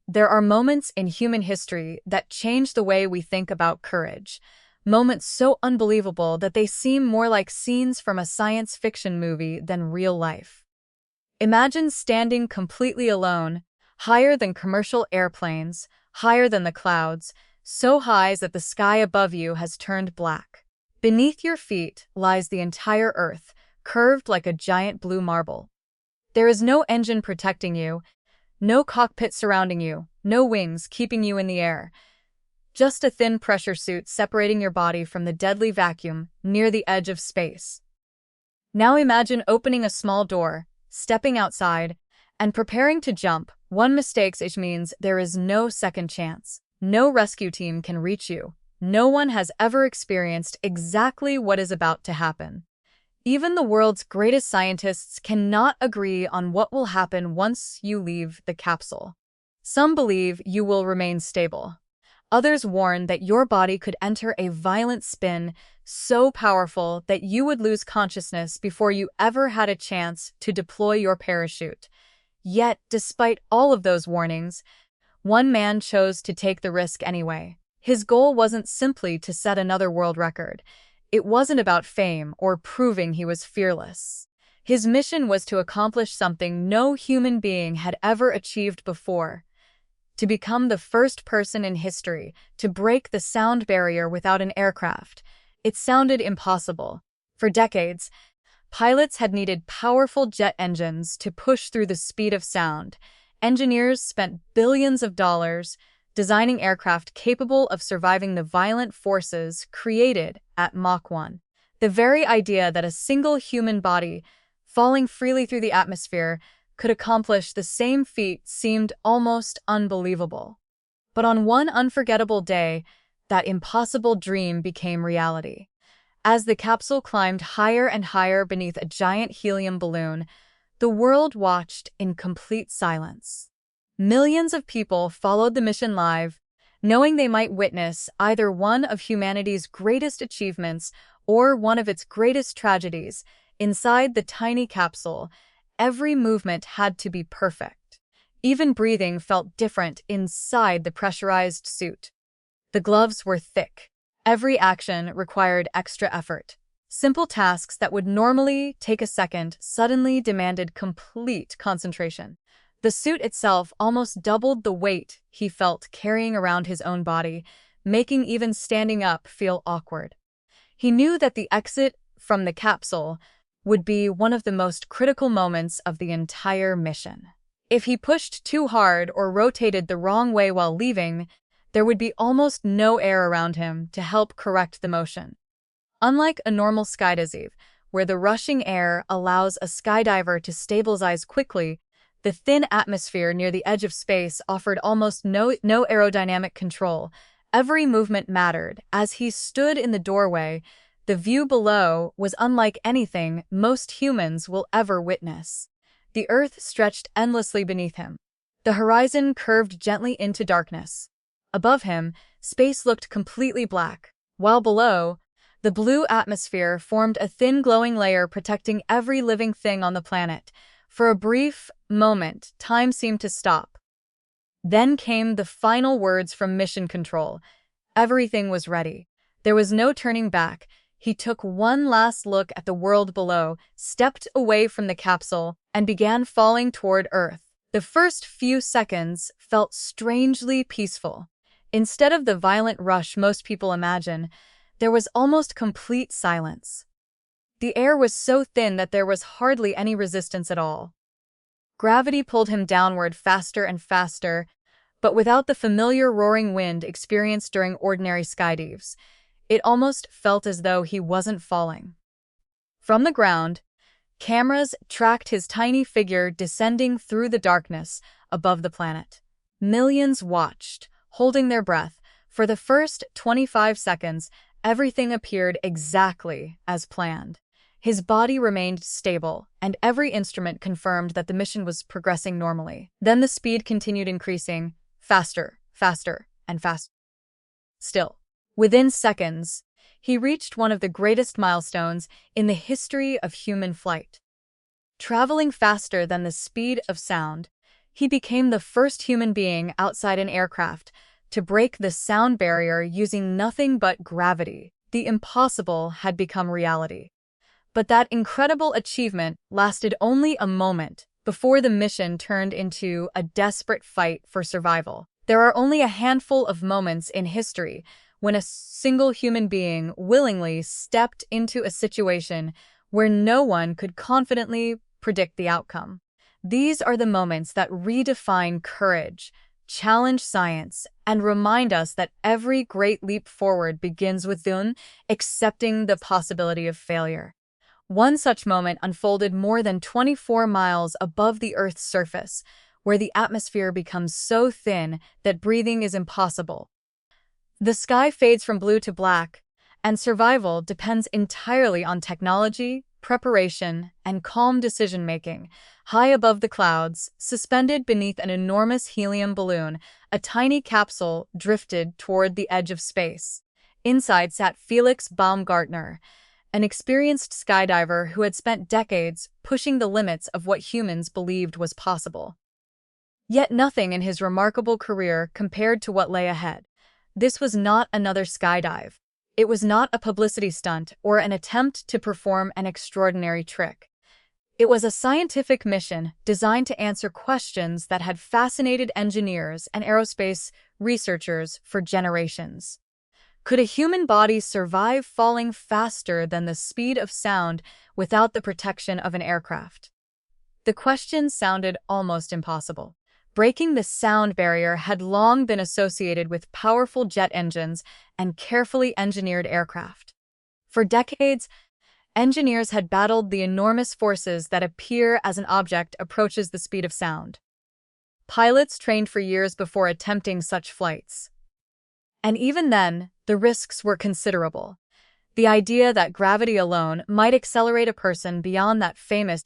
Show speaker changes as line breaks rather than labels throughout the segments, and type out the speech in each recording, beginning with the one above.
There are moments in human history that change the way we think about courage. Moments so unbelievable that they seem more like scenes from a science fiction movie than real life. Imagine standing completely alone, higher than commercial airplanes, higher than the clouds, so high that the sky above you has turned black. Beneath your feet lies the entire earth, curved like a giant blue marble. There is no engine protecting you, no cockpit surrounding you, no wings keeping you in the air. Just a thin pressure suit separating your body from the deadly vacuum near the edge of space. Now imagine opening a small door, stepping outside, and preparing to jump. One mistake means there is no second chance. No rescue team can reach you. No one has ever experienced exactly what is about to happen. Even the world's greatest scientists cannot agree on what will happen once you leave the capsule. Some believe you will remain stable. Others warn that your body could enter a violent spin so powerful that you would lose consciousness before you ever had a chance to deploy your parachute. Yet, despite all of those warnings, one man chose to take the risk anyway. His goal wasn't simply to set another world record. It wasn't about fame or proving he was fearless. His mission was to accomplish something no human being had ever achieved before: to become the first person in history to break the sound barrier without an aircraft. It sounded impossible. For decades, pilots had needed powerful jet engines to push through the speed of sound. Engineers spent billions of dollars designing aircraft capable of surviving the violent forces created at Mach 1. The very idea that a single human body, falling freely through the atmosphere, could accomplish the same feat seemed almost unbelievable. But on one unforgettable day, that impossible dream became reality. As the capsule climbed higher and higher beneath a giant helium balloon, the world watched in complete silence. Millions of people followed the mission live, knowing they might witness either one of humanity's greatest achievements or one of its greatest tragedies. Inside the tiny capsule, every movement had to be perfect. Even breathing felt different inside the pressurized suit. The gloves were thick. Every action required extra effort. Simple tasks that would normally take a second suddenly demanded complete concentration. The suit itself almost doubled the weight he felt carrying around his own body, making even standing up feel awkward. He knew that the exit from the capsule would be one of the most critical moments of the entire mission. If he pushed too hard or rotated the wrong way while leaving, there would be almost no air around him to help correct the motion. Unlike a normal skydive, where the rushing air allows a skydiver to stabilize quickly, the thin atmosphere near the edge of space offered almost no aerodynamic control. Every movement mattered. As he stood in the doorway, the view below was unlike anything most humans will ever witness. The earth stretched endlessly beneath him. The horizon curved gently into darkness. Above him, space looked completely black, while below, the blue atmosphere formed a thin glowing layer protecting every living thing on the planet. For a brief moment, time seemed to stop. Then came the final words from Mission Control. Everything was ready. There was no turning back. He took one last look at the world below, stepped away from the capsule, and began falling toward Earth. The first few seconds felt strangely peaceful. Instead of the violent rush most people imagine, there was almost complete silence. The air was so thin that there was hardly any resistance at all. Gravity pulled him downward faster and faster, but without the familiar roaring wind experienced during ordinary skydives. It almost felt as though he wasn't falling. From the ground, cameras tracked his tiny figure descending through the darkness above the planet. Millions watched, holding their breath. For the first 25 seconds, everything appeared exactly as planned. His body remained stable, and every instrument confirmed that the mission was progressing normally. Then the speed continued increasing, faster, faster, and faster. Still, within seconds, he reached one of the greatest milestones in the history of human flight. Traveling faster than the speed of sound, He became the first human being outside an aircraft to break the sound barrier using nothing but gravity. The impossible had become reality. But that incredible achievement lasted only a moment before the mission turned into a desperate fight for survival. There are only a handful of moments in history when a single human being willingly stepped into a situation where no one could confidently predict the outcome. These are the moments that redefine courage, challenge science, and remind us that every great leap forward begins with accepting the possibility of failure. One such moment unfolded more than 24 miles above the Earth's surface, where the atmosphere becomes so thin that breathing is impossible. The sky fades from blue to black, and survival depends entirely on technology, preparation, and calm decision-making. High above the clouds, suspended beneath an enormous helium balloon, a tiny capsule drifted toward the edge of space. Inside sat Felix Baumgartner, an experienced skydiver who had spent decades pushing the limits of what humans believed was possible. Yet nothing in his remarkable career compared to what lay ahead. This was not another skydive. It was not a publicity stunt or an attempt to perform an extraordinary trick. It was a scientific mission designed to answer questions that had fascinated engineers and aerospace researchers for generations. Could a human body survive falling faster than the speed of sound without the protection of an aircraft? The question sounded almost impossible. Breaking the sound barrier had long been associated with powerful jet engines and carefully engineered aircraft. For decades, engineers had battled the enormous forces that appear as an object approaches the speed of sound. Pilots trained for years before attempting such flights. And even then, the risks were considerable. The idea that gravity alone might accelerate a person beyond that famous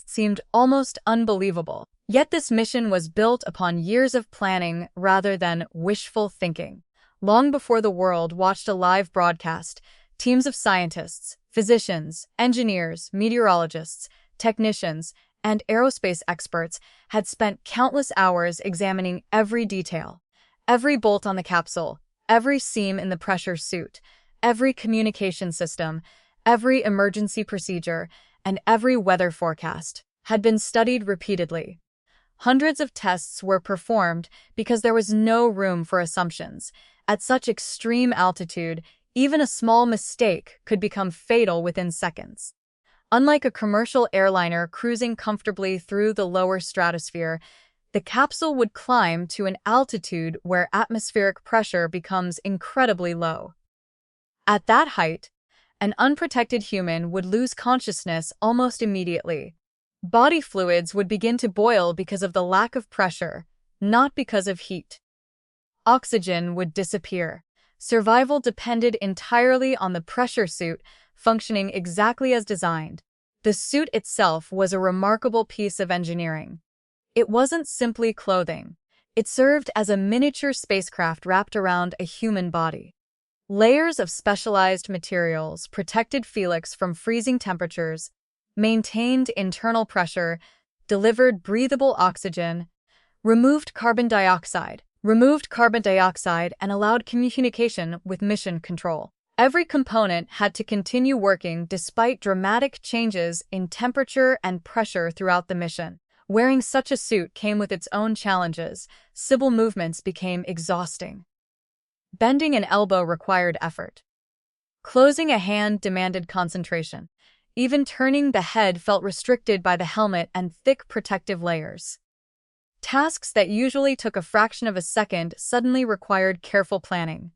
seemed almost unbelievable. Yet this mission was built upon years of planning rather than wishful thinking. Long before the world watched a live broadcast, teams of scientists, physicians, engineers, meteorologists, technicians, and aerospace experts had spent countless hours examining every detail. Every bolt on the capsule, every seam in the pressure suit, every communication system, every emergency procedure, and every weather forecast had been studied repeatedly. Hundreds of tests were performed because there was no room for assumptions. At such extreme altitude, even a small mistake could become fatal within seconds. Unlike a commercial airliner cruising comfortably through the lower stratosphere, the capsule would climb to an altitude where atmospheric pressure becomes incredibly low. At that height, an unprotected human would lose consciousness almost immediately. Body fluids would begin to boil because of the lack of pressure, not because of heat. Oxygen would disappear. Survival depended entirely on the pressure suit functioning exactly as designed. The suit itself was a remarkable piece of engineering. It wasn't simply clothing. It served as a miniature spacecraft wrapped around a human body. Layers of specialized materials protected Felix from freezing temperatures, maintained internal pressure, delivered breathable oxygen, removed carbon dioxide, and allowed communication with mission control. Every component had to continue working despite dramatic changes in temperature and pressure throughout the mission. Wearing such a suit came with its own challenges. Simple movements became exhausting. Bending an elbow required effort. Closing a hand demanded concentration. Even turning the head felt restricted by the helmet and thick protective layers. Tasks that usually took a fraction of a second suddenly required careful planning.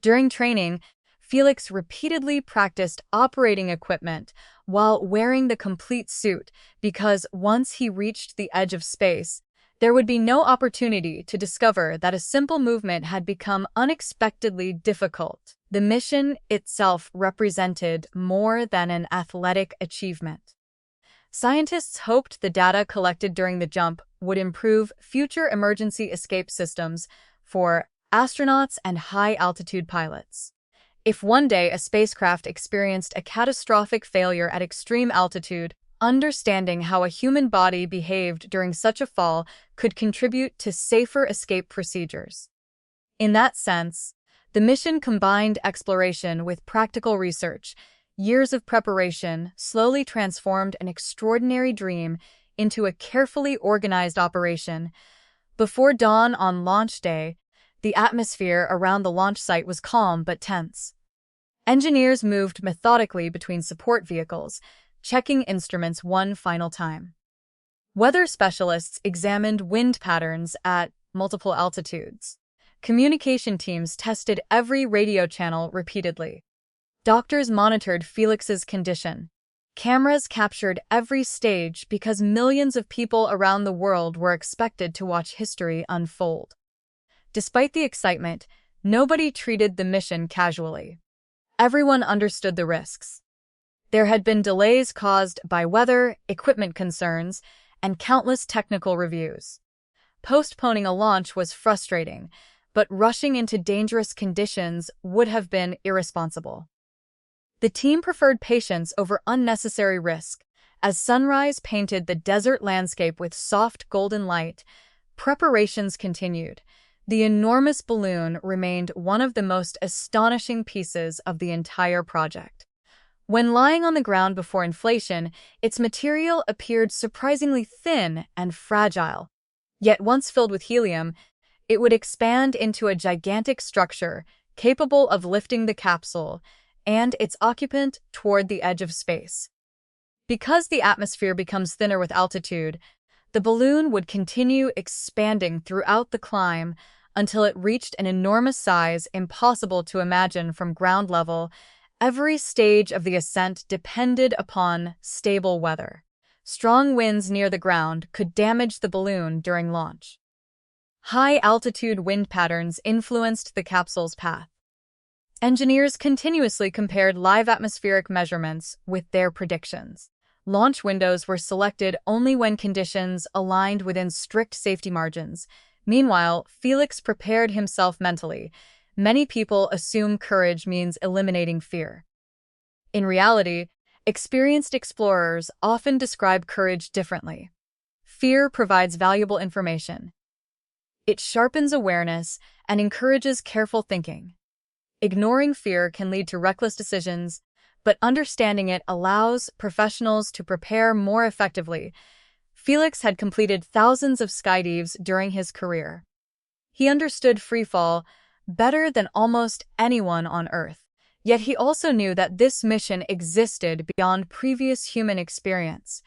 During training, Felix repeatedly practiced operating equipment while wearing the complete suit because once he reached the edge of space, there would be no opportunity to discover that a simple movement had become unexpectedly difficult. The mission itself represented more than an athletic achievement. Scientists hoped the data collected during the jump would improve future emergency escape systems for astronauts and high-altitude pilots. If one day a spacecraft experienced a catastrophic failure at extreme altitude, Understanding how a human body behaved during such a fall could contribute to safer escape procedures. In that sense, the mission combined exploration with practical research. Years of preparation slowly transformed an extraordinary dream into a carefully organized operation. Before dawn on launch day, the atmosphere around the launch site was calm but tense. Engineers moved methodically between support vehicles, checking instruments one final time. Weather specialists examined wind patterns at multiple altitudes. Communication teams tested every radio channel repeatedly. Doctors monitored Felix's condition. Cameras captured every stage because millions of people around the world were expected to watch history unfold. Despite the excitement, nobody treated the mission casually. Everyone understood the risks. There had been delays caused by weather, equipment concerns, and countless technical reviews. Postponing a launch was frustrating, but rushing into dangerous conditions would have been irresponsible. The team preferred patience over unnecessary risk. As sunrise painted the desert landscape with soft golden light, preparations continued. The enormous balloon remained one of the most astonishing pieces of the entire project. When lying on the ground before inflation, its material appeared surprisingly thin and fragile. Yet once filled with helium, it would expand into a gigantic structure capable of lifting the capsule and its occupant toward the edge of space. Because the atmosphere becomes thinner with altitude, the balloon would continue expanding throughout the climb until it reached an enormous size impossible to imagine from ground level. Every stage of the ascent depended upon stable weather. Strong winds near the ground could damage the balloon during launch. High-altitude wind patterns influenced the capsule's path. Engineers continuously compared live atmospheric measurements with their predictions. Launch windows were selected only when conditions aligned within strict safety margins. Meanwhile, Felix prepared himself mentally. Many people assume courage means eliminating fear. In reality, experienced explorers often describe courage differently. Fear provides valuable information. It sharpens awareness and encourages careful thinking. Ignoring fear can lead to reckless decisions, but understanding it allows professionals to prepare more effectively. Felix had completed thousands of skydives during his career. He understood freefall better than almost anyone on Earth, yet he also knew that this mission existed beyond previous human experience.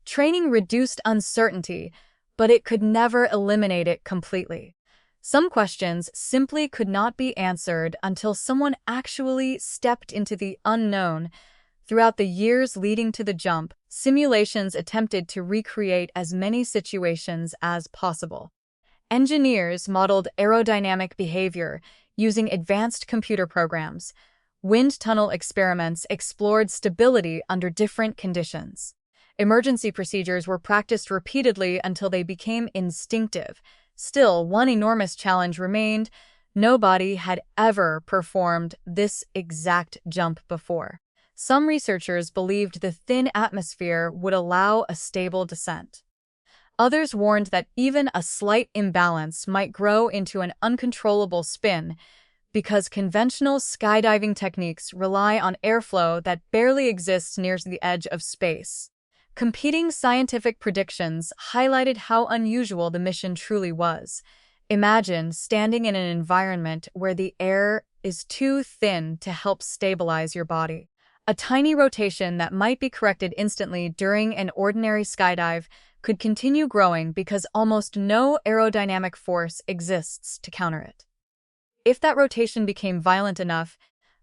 Training reduced uncertainty, but it could never eliminate it completely. Some questions simply could not be answered until someone actually stepped into the unknown. Throughout the years leading to the jump, simulations attempted to recreate as many situations as possible. Engineers modeled aerodynamic behavior using advanced computer programs. Wind tunnel experiments explored stability under different conditions. Emergency procedures were practiced repeatedly until they became instinctive. Still, one enormous challenge remained. Nobody had ever performed this exact jump before. Some researchers believed the thin atmosphere would allow a stable descent. Others warned that even a slight imbalance might grow into an uncontrollable spin, because conventional skydiving techniques rely on airflow that barely exists near the edge of space. Competing scientific predictions highlighted how unusual the mission truly was. Imagine standing in an environment where the air is too thin to help stabilize your body. A tiny rotation that might be corrected instantly during an ordinary skydive could continue growing because almost no aerodynamic force exists to counter it. If that rotation became violent enough,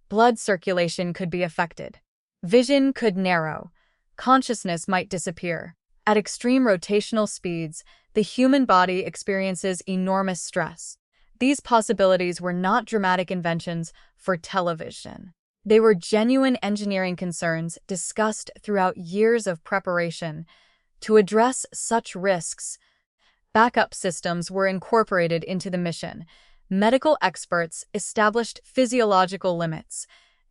blood circulation could be affected. Vision could narrow. Consciousness might disappear. At extreme rotational speeds, the human body experiences enormous stress. These possibilities were not dramatic inventions for television. They were genuine engineering concerns discussed throughout years of preparation. To address such risks, backup systems were incorporated into the mission. Medical experts established physiological limits.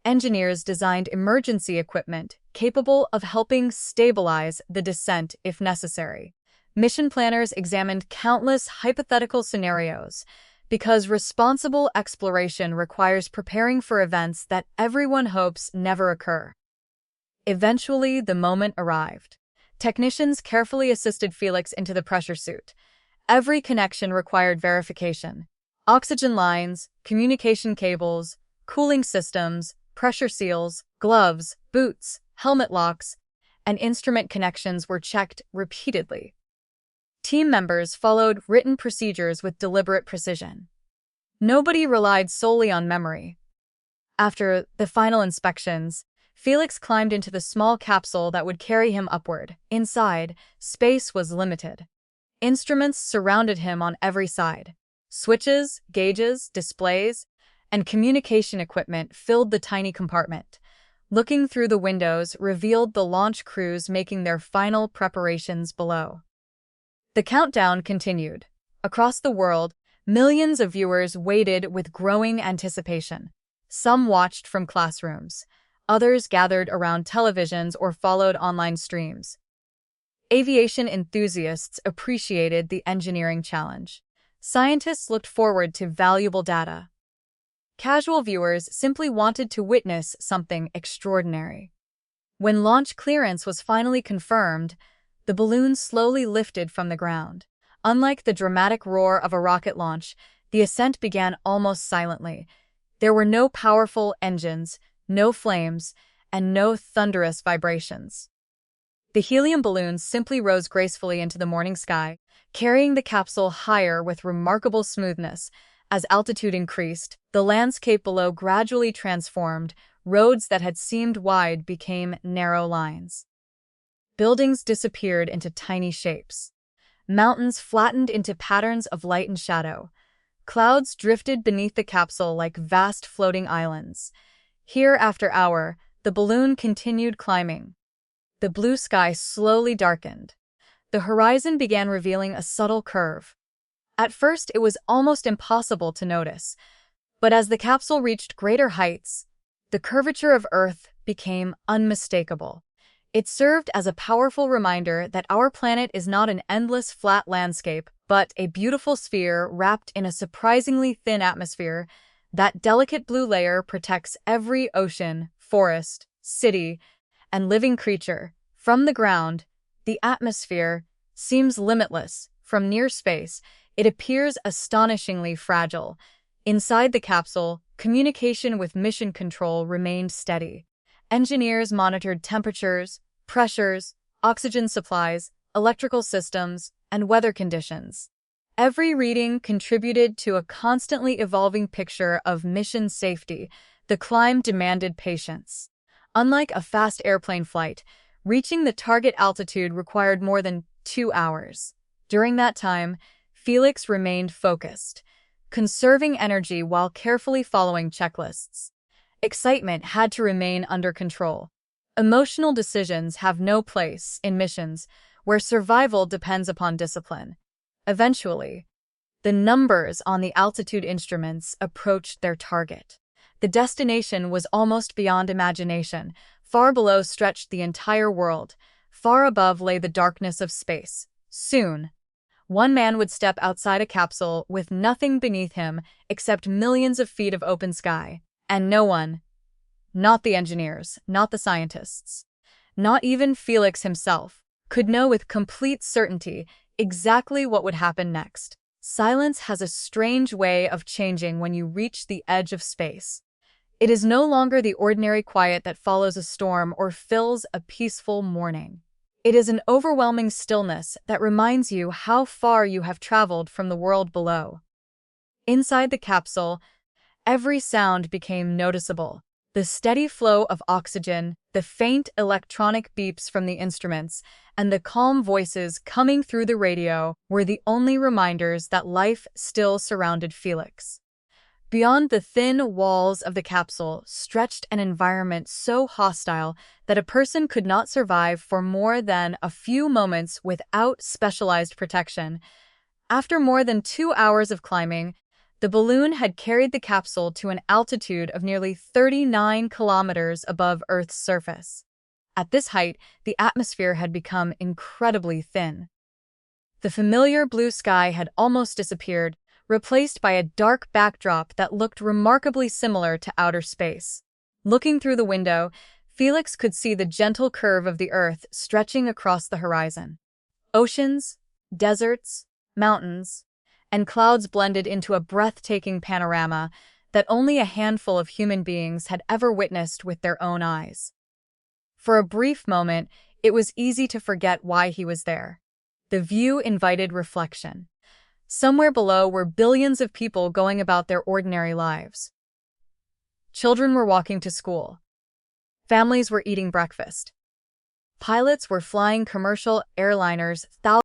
Engineers designed emergency equipment capable of helping stabilize the descent if necessary. Mission planners examined countless hypothetical scenarios because responsible exploration requires preparing for events that everyone hopes never occur. Eventually, the moment arrived. Technicians carefully assisted Felix into the pressure suit. Every connection required verification. Oxygen lines, communication cables, cooling systems, pressure seals, gloves, boots, helmet locks, and instrument connections were checked repeatedly. Team members followed written procedures with deliberate precision. Nobody relied solely on memory. After the final inspections, Felix climbed into the small capsule that would carry him upward. Inside, space was limited. Instruments surrounded him on every side. Switches, gauges, displays, and communication equipment filled the tiny compartment. Looking through the windows revealed the launch crews making their final preparations below. The countdown continued. Across the world, millions of viewers waited with growing anticipation. Some watched from classrooms. Others gathered around televisions or followed online streams. Aviation enthusiasts appreciated the engineering challenge. Scientists looked forward to valuable data. Casual viewers simply wanted to witness something extraordinary. When launch clearance was finally confirmed, the balloon slowly lifted from the ground. Unlike the dramatic roar of a rocket launch, the ascent began almost silently. There were no powerful engines, no flames, and no thunderous vibrations. The helium balloons simply rose gracefully into the morning sky, carrying the capsule higher with remarkable smoothness. As altitude increased, the landscape below gradually transformed. Roads that had seemed wide became narrow lines. Buildings disappeared into tiny shapes. Mountains flattened into patterns of light and shadow. Clouds drifted beneath the capsule like vast floating islands. Here after hour, the balloon continued climbing. The blue sky slowly darkened. The horizon began revealing a subtle curve. At first, it was almost impossible to notice, but as the capsule reached greater heights, the curvature of Earth became unmistakable. It served as a powerful reminder that our planet is not an endless flat landscape, but a beautiful sphere wrapped in a surprisingly thin atmosphere. That delicate blue layer protects every ocean, forest, city, and living creature. From the ground, the atmosphere seems limitless. From near space, it appears astonishingly fragile. Inside the capsule, communication with mission control remained steady. Engineers monitored temperatures, pressures, oxygen supplies, electrical systems, and weather conditions. Every reading contributed to a constantly evolving picture of mission safety. The climb demanded patience. Unlike a fast airplane flight, reaching the target altitude required more than 2 hours. During that time, Felix remained focused, conserving energy while carefully following checklists. Excitement had to remain under control. Emotional decisions have no place in missions where survival depends upon discipline. Eventually, the numbers on the altitude instruments approached their target. The destination was almost beyond imagination. Far below stretched the entire world. Far above lay the darkness of space. Soon, one man would step outside a capsule with nothing beneath him except millions of feet of open sky. And no one, not the engineers, not the scientists, not even Felix himself, could know with complete certainty exactly what would happen next. Silence has a strange way of changing when you reach the edge of space. It is no longer the ordinary quiet that follows a storm or fills a peaceful morning. It is an overwhelming stillness that reminds you how far you have traveled from the world below. Inside the capsule, every sound became noticeable. The steady flow of oxygen, the faint electronic beeps from the instruments, and the calm voices coming through the radio were the only reminders that life still surrounded Felix. Beyond the thin walls of the capsule stretched an environment so hostile that a person could not survive for more than a few moments without specialized protection. After more than 2 hours of climbing, The balloon had carried the capsule to an altitude of nearly 39 kilometers above Earth's surface. At this height, the atmosphere had become incredibly thin. The familiar blue sky had almost disappeared, replaced by a dark backdrop that looked remarkably similar to outer space. Looking through the window, Felix could see the gentle curve of the Earth stretching across the horizon. Oceans, deserts, mountains, and clouds blended into a breathtaking panorama that only a handful of human beings had ever witnessed with their own eyes. For a brief moment, it was easy to forget why he was there. The view invited reflection. Somewhere below were billions of people going about their ordinary lives. Children were walking to school. Families were eating breakfast. Pilots were flying commercial airliners thousands